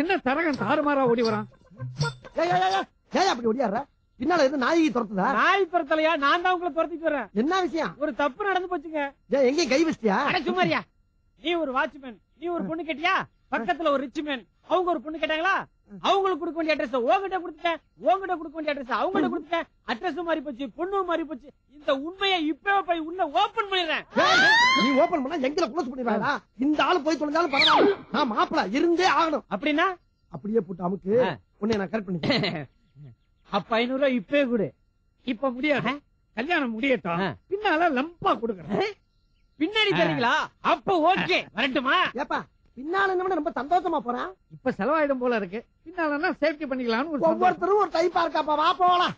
என்ன தரகன் தாறுமாறா ஓடி வரான்? அப்படி ஓடியாடுற? பின்னால இருந்து நாயகி துரத்துதா? நாய் துரத்தலையா, நான் தான் உங்களை துரத்திட்டு வரேன். என்ன விஷயம்? ஒரு தப்பு நடந்து போச்சுங்க. எங்க கை வச்சிட்டியா? சும்மாரியா, நீ ஒரு வாட்ச்மேன், நீ ஒரு பொண்ணு கேட்டியா? பக்கத்துல ஒரு ரிச் மேன், அவங்க ஒரு பொண்ணு கேட்டாங்களா? அவங்களுக்கு கொடுக்க வேண்டிய அட்ரஸ் உங்ககிட்ட கொடுத்துட்டேன், உங்ககிட்ட கொடுக்க வேண்டிய அட்ரஸ் அவங்ககிட்ட கொடுத்துட்டேன். அட்ரஸ் மாறி போச்சு, பொண்ணு மாறி போச்சு. இந்த உண்மையை இப்பவே போய் உள்ள ஓபன் பண்ணிடுறேன். நீ ஓபன் பண்ணா எங்களை க்ளோஸ் பண்ணிடுவாடா. இந்த ஆளு போய் தொலைஞ்சாலும் பரவாயில்ல, நான் மாப்பிள இருந்தே ஆகணும். அப்படின்னா அப்படியே போட்டு அமுக்கு, உன்னை நான் கரெக்ட் பண்ணிக்கிறேன். அப்ப 500 ரூபாய் இப்பவே கொடு. இப்ப முடியாது, கல்யாணம் முடியட்டும், பின்னால லம்பா கொடுக்கறேன். பின்னாடி தரீங்களா? அப்ப ஓகே, வரட்டுமா? ஏப்பா பின்னால என்ன ரொம்ப சந்தோஷமா போறான். இப்ப செலவாயிடும் போல இருக்கு, பின்னால சேஃப்டி பண்ணிக்கலாம்னு ஒவ்வொருத்தரும் ஒரு டைப்பா இருக்காப்பா. வா போலாம்.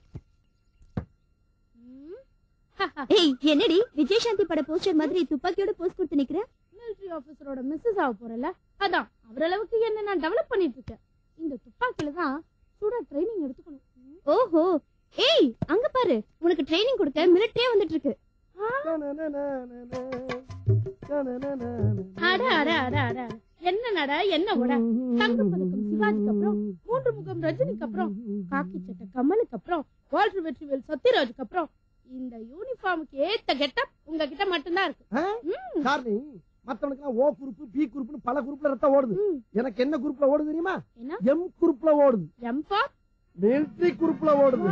என்னடி விஜயசாந்தி பட போஸ்டர் மாதிரி துப்பாக்கியோட போஸ்ட் கொடுத்து நிக்கிற? மிலிட்டரி ஆபீசரோட மிஸ்ஸஸ் ஆக போறல, அதான் அவரளவுக்கு என்ன நான் டெவலப் பண்ணிட்டு இருக்கேன். இந்த துப்பாக்கில தான் சுட ட்ரைனிங் எடுத்துக்கணும். ஓஹோ, ஏய் அங்க பாரு, உனக்கு ட்ரைனிங் கொடுக்க மிலிட்டரியே வந்துட்டு இருக்கு. என்ன நட என்ன உட? தங்க பதக்கம் சிவாஜிக்கு அப்புறம், 3 முகம் ரஜினிக்கு அப்புறம், காக்கி சட்டை கமலுக்கு அப்புறம், வால்டர் வெற்றிவேல் சத்யராஜுக்கு அப்புறம், இந்த யூனிஃபார்முக்கு ஏத்த கெட்டப் உங்ககிட்ட மட்டும்தான் இருக்கு. மத்தவனுக்கு ஓ குரூப் பி குரூப்னு பல குரூப்ல ரத்தம் ஓடுது. எனக்கு என்ன குரூப்ல ஓடுது தெரியுமா? எம் குரூப்ல ஓடுது. எம்பா மிலிட்டரி குரூப்ல ஓடுது.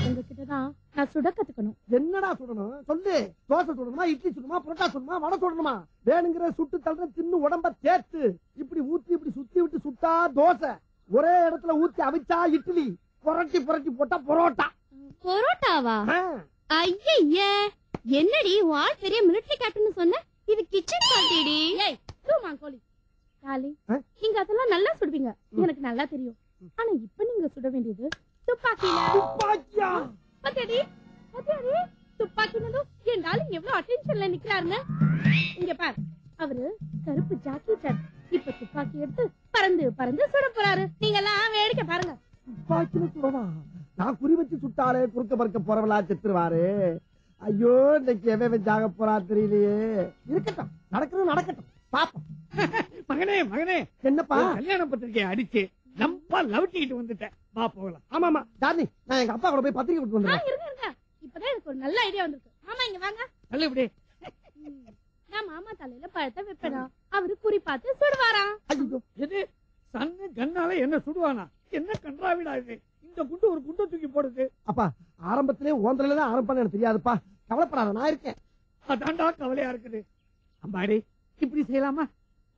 உங்ககிட்டதான் நான் சுட கத்துக்கணும். என்னடா சுடணும் சொல்லு. தோசை சுடணுமா, இட்லி சுடணுமா, புரோட்டா சுடணுமா, வடை சுடணுமா? வேணுங்கிற சுட்டு தள்ளுற தின்னு உடம்ப சேர்த்து இப்படி ஊத்தி இப்படி சுத்தி விட்டு சுட்டா தோசை, ஒரே இடத்துல ஊத்தி அவிச்சா இட்லி, புரட்டி புரட்டி போட்டா பரோட்டா. பரோட்டாவா? ஐயே, என்னடி வால் பெரிய மிலிட்டரி கேப்டன் சொன்ன? இது கிச்சன் பார்ட்டிடி. ஏய் தூமா கோலி டார்லிங், நீங்க அதெல்லாம் நல்லா சுடுவீங்க, எனக்கு நல்லா தெரியும். ஆனா இப்ப நீங்க சுட வேண்டியது துப்பாக்கில. துப்பாக்கியா? பத்தியடி பத்தியடி, துப்பாக்கினதும் என் டார்லிங் எவ்வளவு அட்டென்ஷன்ல நிக்கிறாருன்னு. இங்க பாரு, அவரு கருப்பு ஜாக்கெட், இப்ப துப்பாக்கி எடுத்து பறந்து பறந்து சுட போறாரு. நீங்க எல்லாம் வேடிக்கை பாருங்க. துப்பாக்கில சுடவா? நான் குறி வச்சு சுட்டாலே குறுக்க பறக்க போறவளா செத்துருவாரு. ஐயோ, இன்னைக்கு எவன் ஜாக போறா தெரியலையே. இருக்கட்டும், நடக்கிறது நடக்கட்டும், பாப்போம். மகனே மகனே, என்னப்பா? கல்யாண பத்திரிக்கை அடிச்சு லம்பா லவட்டிட்டு வந்துட்டேன், வா போகலாம். ஆமாமா டார்லி, நான் எங்க அப்பா கூட போய் பத்திரிக்கை கொடுத்து வந்துடுறேன். இருங்க, இப்பதான் எனக்கு ஒரு நல்ல ஐடியா வந்திருக்கு. மாமா இங்க வாங்க. நல்ல இப்படி நான் மாமா தலையில பழத்தை வைப்பேனா, அவரு குறி பார்த்து சுடுவாராம். ஐயோ, எது சன்னு கண்ணால என்ன சுடுவானா? என்ன கன்றாவிடா இது? இந்த குண்டு ஒரு குண்டை தூக்கி போடுது. அப்பா ஆரம்பத்திலே ஓந்தலதான் ஆரம்பம் எனக்கு தெரியாதுப்பா, கவலைப்படாத, நான் இருக்கேன். அதான்டா கவலையா இருக்குது. அம்பாடி, இப்படி செய்யலாமா?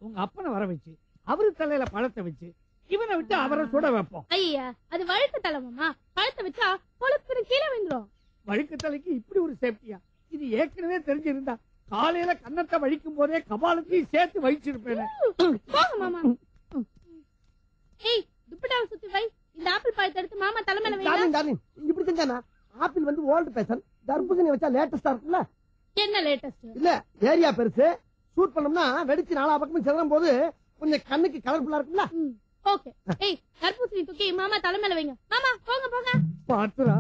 உங்க அப்பனை வர வச்சு அவரு தலையில பழத்தை வச்சு இவனை விட்டு அவரை சுட வைப்போம். ஐயா, அது வழுக்கு தலை மாமா, பழத்தை வச்சா பொழுப்புன்னு கீழே விழுந்துரும். வழுக்கு தலைக்கு இப்படி ஒரு சேஃப்டியா? இது ஏற்கனவே தெரிஞ்சிருந்தா காலையில கன்னத்தை வலிக்கும் போதே கபாலத்தையும் சேர்த்து வலிச்சிருப்பேன். போங்க மாமா. ஏய் துப்பட்டாவை சுத்தி வை. இந்த ஆப்பிள் பழத்தை எடுத்து மாமா தலைமையில வைங்க. டார்லிங் டார்லிங், இப்படி செஞ்சானா? ஆப்பிள் வந்து ஓல்டு பேஷன், தர்பூசணி வச்சா லேட்டஸ்டா இருக்குல்ல. என்ன லேட்டஸ்ட்? இல்ல ஏரியா பெருசு, ஷூட் பண்ணோம்னா வெடிச்சு நாலா பக்கமும் செதறும் போது கொஞ்சம் கண்ணுக்கு கலர்ஃபுல்லா இருக்குல்ல. ஓகே. ஏய் தர்பூசணி தூக்கி மாமா தலைமையில வைங்க. மாமா போங்க போங்க. பாத்துரா,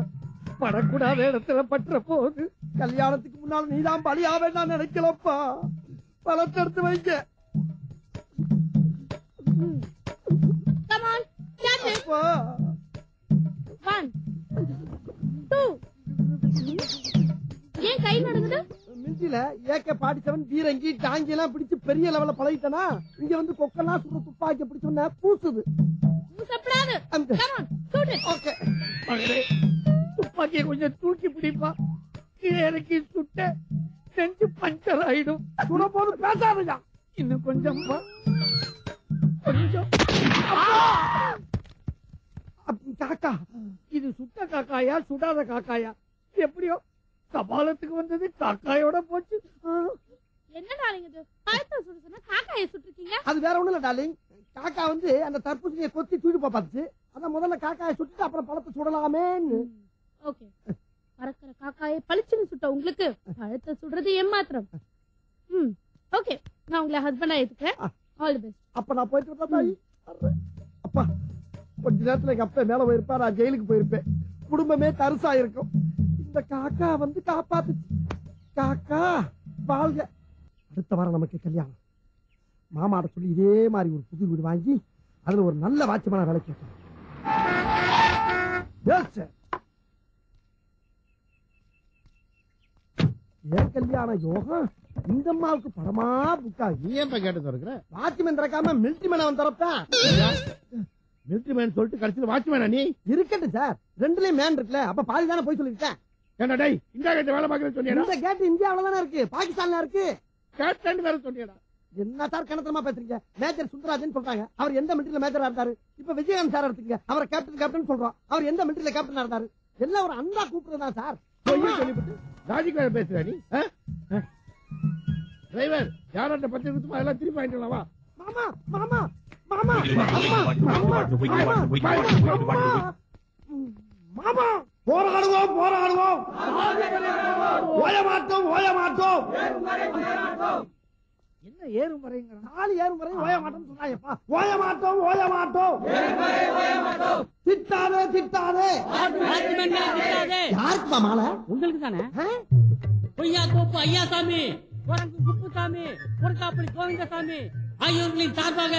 படக்கூடாத இடத்துல பற்ற போகுது. கல்யாணத்துக்கு முன்னால நீதான் பலியா வேண்டாம் நினைக்கலப்பா. பழத்தை எடுத்து வைக்க. Come on, start it. 1 2. ஏன் கை நடுங்குது? மிஞ்சில AK-47 பீரங்கி டாங்கி எல்லாம் பிடிச்சு பெரிய லெவல்ல பழகிட்டனா, இங்க வந்து கொக்கெல்லாம் சுட துப்பாக்கி பிடிச்சோன்னா பூசுது. பூசப்படாது. Come on, shoot it. Okay. மகளே, துப்பாக்கியை கொஞ்சம் தூக்கி பிடிப்பா. இறக்கி சுட்ட செஞ்சு பஞ்சர் ஆயிடும். சுட போது பேசாதயா. இன்னும் கொஞ்சம் கொஞ்சம். காக்கா, இது சுட்ட காக்காயா சுடாத காக்காயா? எப்படியோ கபாலத்துக்கு வந்தது காக்காயோட போச்சு. என்னடா நீங்க இது பழத்தை சுட சொன்னா காக்காயை சுட்டுருக்கீங்க? அது வேற ஒண்ணும் இல்ல டார்லிங். காக்கா வந்து அந்த தர்பூசணியை கொத்தி தூக்கி பாத்துச்சு. அதான் முதல்ல காக்காயை சுட்டு அப்புறம் பழத்தை சுடலாமேன்னு. ஓகே. பறக்கிற காக்காயை பளிச்சுன்னு சுட்ட உங்களுக்கு பழத்தை சுடுறது ஏமாத்திரம். ஓகே, நான் உங்களை ஹஸ்பண்டா ஏத்துக்கிறேன். All the best. அப்ப நான் போயிட்டு வரேன் தாயி. அப்பா கொஞ்ச நேரத்துல எங்க அப்பா மேல போயிருப்பா, நான் ஜெயிலுக்கு போயிருப்பேன். குடும்பமே தரிசா இருக்கும். இந்த காக்கா வந்து காப்பாத்துச்சு. காக்கா வாழ்க. அடுத்த வாரம் நமக்கு கல்யாணம். மாமாட சொல்லி இதே மாதிரி ஒரு புது வீடு வாங்கி அதுல ஒரு நல்ல வாட்ச்மேனா வேலைக்கு வைக்கணும். Yes, sir. ஏன் கல்யாண யோகம் இந்த அம்மாவுக்கு படமா புக்கா? நீ ஏன் கேட்டு திறக்கிற? வாட்ச்மேன் திறக்காம மிலிட்டரி மேன் அவன் திறப்பேன். மிலிட்டரி மேன் சொல்லிட்டு கடைசியில் வாட்ச்மேனா நீ? இருக்கட்டும் சார், ரெண்டுலயும் மேன் இருக்குல்ல, அப்ப பாதி தானே போய் சொல்லிருக்கேன். ஏண்டா டேய், இந்தியா கேட்டு வேலை பார்க்கறேன்னு சொன்னியடா? இந்த கேட் இந்தியாவில தானே இருக்கு, பாகிஸ்தான்ல இருக்கு. கேட்டேன்னு வேற சொன்னியடா? என்ன சார் கணத்தனமா பேசுறீங்க? மேஜர் சுந்தராஜன் சொல்றாங்க, அவர் எந்த மிலிட்டரியில மேஜரா இருந்தாரு? இப்ப விஜயகாந்த் சார் எடுத்துங்க, அவரை கேப்டன் சொல்றோம், அவர் எந்த மிலிட்டரியில கேப்டனா இருந்தாரு? எல்லாம் ஒரு அண்ணா கூப்பிடுறதா சார். சொல்லிவிட்டு லாஜிக் வேற பேசுற நீ? டிரைவர் யாரோட 10 நிமிஷமா எல்லாம் திருப்பி வாங்கிடலாம். வா மாமா மாமா மாமா மாமா, போராடுவோம் போராடுவோம், ஓய மாட்டோம் ஓய மாட்டோம். என்ன ஏறும் வரைங்கிற நாலு ஏறும் வரை ஓய மாட்டோம் சொன்னாயப்பா. ஓய மாட்டோம் ஓய மாட்டோம், திட்டாதே திட்டாதே. யாருக்குப்பா மாலை? உங்களுக்கு தானே. பொய்யா கோப்பு ஐயாசாமி, குரங்கு குப்புசாமி, பொற்காப்பளி கோவிந்தசாமி ஆகியோர்களின் சார்பாக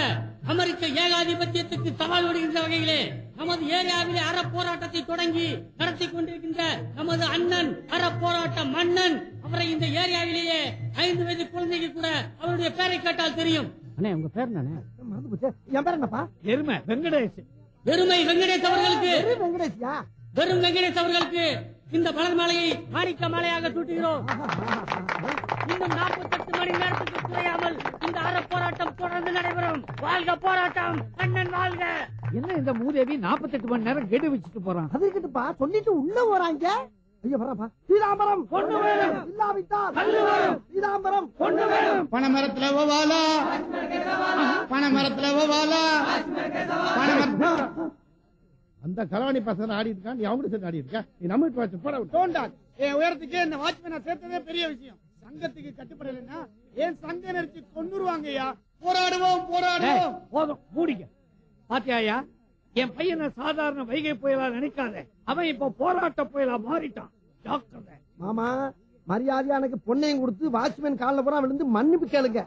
அமெரிக்க ஏகாதிபத்தியத்துக்கு சவால் விடுகின்ற வகையிலே நமது ஏரியாவிலே அறப்போராட்டத்தை தொடங்கி நடத்தி கொண்டிருக்கின்ற நமது அண்ணன் அறப்போராட்ட மன்னன், அவரை இந்த ஏரியாவிலேயே 5 வயது குழந்தைகள் கூட அவருடைய பேரை கேட்டால் தெரியும். அண்ணே உங்க பேர் தானே? மறந்து போச்சு. என் பேர் என்னப்பா? எருமை வெங்கடேஷ். எருமை வெங்கடேஷ் அவர்களுக்கு, வெங்கடேஷியா? வெறும் வெங்கடேஷ் அவர்களுக்கு இந்த மலர் மாலையை மாணிக்க மாலையாக சூட்டுகிறோம். இன்னும் 48 மணி நேரத்துக்கு குறையாமல் இந்த அறப்போராட்டம் தொடர்ந்து நடைபெறும். வாழ்க போராட்டம், அண்ணன் வாழ்க. என்ன இந்த மூதேவி 48 மணி நேரம் கெடு வச்சுட்டு போறான்? அது இருக்கட்டுப்பா, சொல்லிட்டு உள்ள போறாங்க. ஐயா வரப்பா. சீதாம்பரம் கொண்டு வேணும், இல்லாவிட்டால் சீதாம்பரம் கொண்டு வேணும். பணமரத்துல ஓவாலா, பணமரத்துல ஓவாலா, அந்த கலவாணி பசங்க ஆடி இருக்கான், நீ அவங்க சேர்த்து ஆடி இருக்கா? நீ நம்ம வீட்டு போட தோண்டா என் உயரத்துக்கு என்ன வாட்ச்மேனா சேர்த்ததே பெரிய விஷயம். சங்கத்துக்கு கட்டுப்படலைன்னா ஏன் சங்க நெரிச்சு கொன்னுருவாங்கய்யா. போராடுவோம் போராடுவோம். போதும் மூடிக்க. பாத்தியாயா, என் பையனை சாதாரண வைகை புயலா நினைக்காத, அவன் இப்ப போராட்ட புயலா மாறிட்டான். ஜாக்கிரதை. மாமா, மரியாதையா எனக்கு பொண்ணையும் கொடுத்து வாட்ச்மேன் காலில் பூரா விழுந்து மன்னிப்பு கேளுங்க.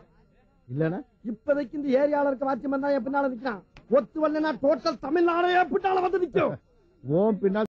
இல்லனா இப்போதைக்கு இந்த ஏரியால இருக்க வாட்ச்மேன் தான் என் பின்னால நிக்கிறான். ஒத்து வரலன்னா டோட்டல் தமிழ்நாடு பின்னால வந்து நிக்கும். ஓம் பின்னால்